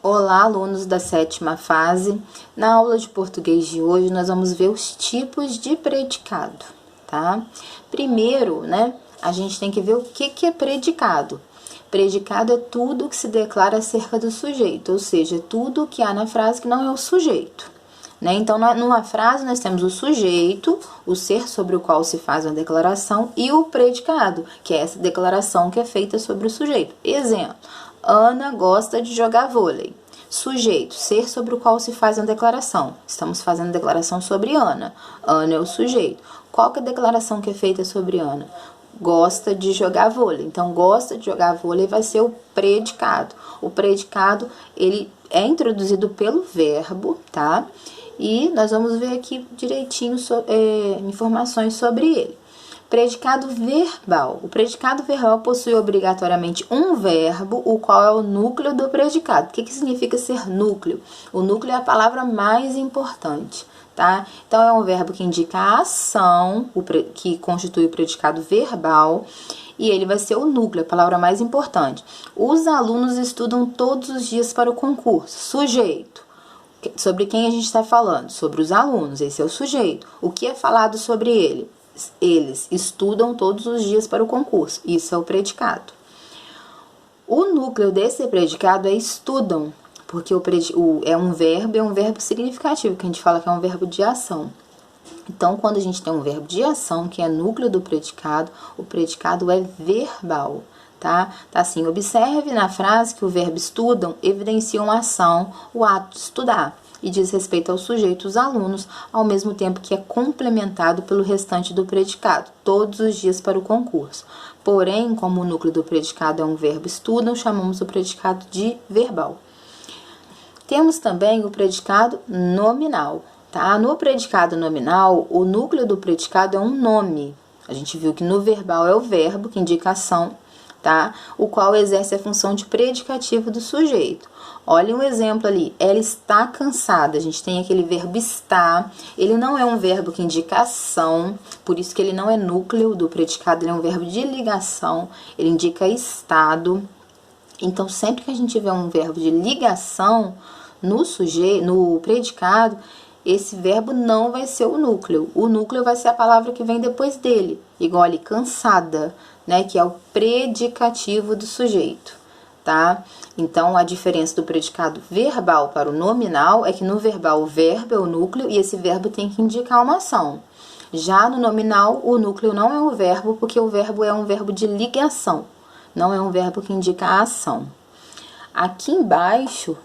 Olá, alunos da 7ª fase. Na aula de português de hoje, nós vamos ver os tipos de predicado, tá? Primeiro, a gente tem que ver o que é predicado. Predicado é tudo que se declara acerca do sujeito, ou seja, tudo que há na frase que não é o sujeito. Então, numa frase, nós temos o sujeito, o ser sobre o qual se faz uma declaração, e o predicado, que é essa declaração que é feita sobre o sujeito. Exemplo: Ana gosta de jogar vôlei. Sujeito, ser sobre o qual se faz uma declaração. Estamos fazendo declaração sobre Ana. Ana é o sujeito. Qual que é a declaração que é feita sobre Ana? Gosta de jogar vôlei. Então, gosta de jogar vôlei vai ser o predicado. O predicado, ele é introduzido pelo verbo, tá? E nós vamos ver aqui direitinho informações sobre ele. Predicado verbal. O predicado verbal possui obrigatoriamente um verbo, o qual é o núcleo do predicado. O que significa ser núcleo? O núcleo é a palavra mais importante, tá? Então, é um verbo que indica a ação, que constitui o predicado verbal, e ele vai ser o núcleo, a palavra mais importante. Os alunos estudam todos os dias para o concurso. Sujeito. Sobre quem a gente está falando? Sobre os alunos, esse é o sujeito. O que é falado sobre ele? Eles estudam todos os dias para o concurso. Isso é o predicado. O núcleo desse predicado é estudam, porque é um verbo significativo, que a gente fala que é um verbo de ação. Então, quando a gente tem um verbo de ação, que é núcleo do predicado, o predicado é verbal, tá? Tá assim, observe na frase que o verbo estudam evidencia uma ação, o ato de estudar, e diz respeito ao sujeito, os alunos, ao mesmo tempo que é complementado pelo restante do predicado, todos os dias para o concurso. Porém, como o núcleo do predicado é um verbo estudam, chamamos o predicado de verbal. Temos também o predicado nominal, tá? No predicado nominal, o núcleo do predicado é um nome. A gente viu que no verbal é o verbo, que indica ação, tá? O qual exerce a função de predicativo do sujeito. Olha um exemplo ali, ela está cansada, a gente tem aquele verbo estar, ele não é um verbo que indica ação, por isso que ele não é núcleo do predicado, ele é um verbo de ligação, ele indica estado. Então, sempre que a gente tiver um verbo de ligação no predicado, esse verbo não vai ser o núcleo vai ser a palavra que vem depois dele, igual ali, cansada, que é o predicativo do sujeito. Tá? Então, a diferença do predicado verbal para o nominal é que no verbal o verbo é o núcleo e esse verbo tem que indicar uma ação. Já no nominal, o núcleo não é o verbo, porque o verbo é um verbo de ligação, não é um verbo que indica a ação. Aqui embaixo,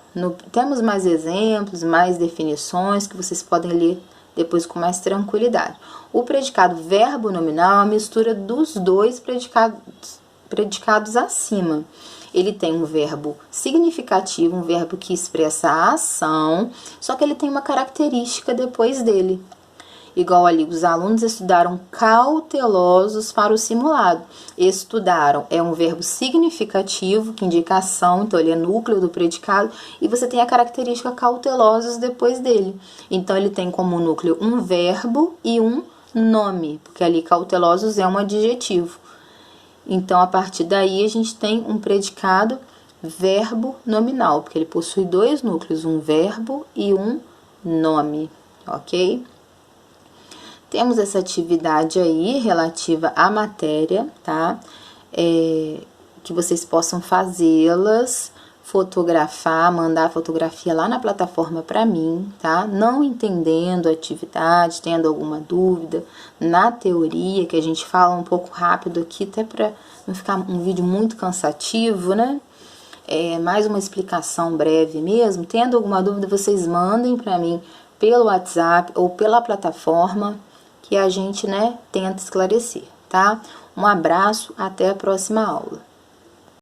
temos mais exemplos, mais definições que vocês podem ler depois com mais tranquilidade. O predicado verbo nominal é uma mistura dos dois predicados acima. Ele tem um verbo significativo, um verbo que expressa a ação, só que ele tem uma característica depois dele. Igual ali, os alunos estudaram cautelosos para o simulado. Estudaram é um verbo significativo, que indica ação, então ele é núcleo do predicado, e você tem a característica cautelosos depois dele. Então, ele tem como núcleo um verbo e um nome, porque ali cautelosos é um adjetivo. Então, a partir daí, a gente tem um predicado verbo nominal, porque ele possui dois núcleos, um verbo e um nome, ok? Temos essa atividade aí relativa à matéria, tá? Que vocês possam fazê-las, fotografar, mandar a fotografia lá na plataforma para mim, tá? Não entendendo a atividade, tendo alguma dúvida na teoria, que a gente fala um pouco rápido aqui, até para não ficar um vídeo muito cansativo, né? Mais uma explicação breve mesmo. Tendo alguma dúvida, vocês mandem para mim pelo WhatsApp ou pela plataforma, que a gente, tenta esclarecer, tá? Um abraço, até a próxima aula.